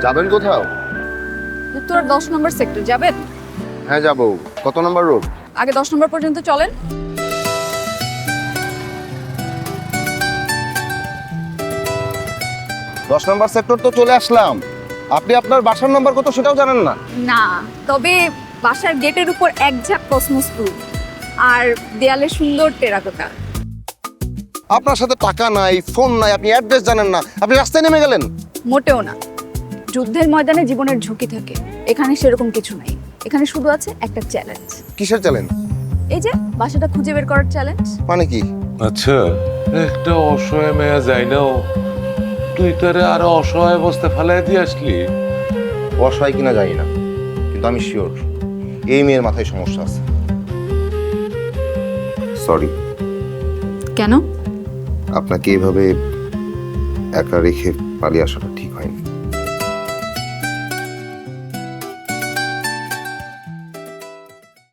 যাবেন কোথাও? উত্তর 10 নম্বর সেক্টর যাবেন? হ্যাঁ যাবো। কত নম্বর রোড? আগে 10 নম্বর পর্যন্ত চলেন। 10 নম্বর সেক্টর তো চলে আসলাম। আপনি আপনার বাসার নাম্বার কত সেটাও জানেন না? না, তবে বাসার গেটের উপর এক ঝাঁক কসমস ফুল আর দেয়ালে সুন্দর টেরাকোটা। আপনার সাথে টাকা নাই, ফোন নাই, আপনি অ্যাড্রেস জানেন না, আপনি রাস্তায় নেমে গেলেন। মোটেও না। যুদ্ধের ময়দানে জীবনের ঝুঁকি থাকে, এখানে সেরকম কিছু নাই। এখানে শুধু আছে একটা চ্যালেঞ্জ। কিসের চ্যালেঞ্জ? এই যে বাসাটা খুঁজে বের করার চ্যালেঞ্জ। মানে কি? আচ্ছা, একটা অসহায় মেয়ে যাই নাও, তুই তারে আরো অসহায় অবস্থা ফেলাই দিয়ে আসলি। অসহায় কিনা জানি না, কিন্তু আমি শিওর এই মেয়ের মাথায় সমস্যা আছে। সরি, কেন? আপনাকে এইভাবে একা রেখে পালিয়ে আসাটা ঠিক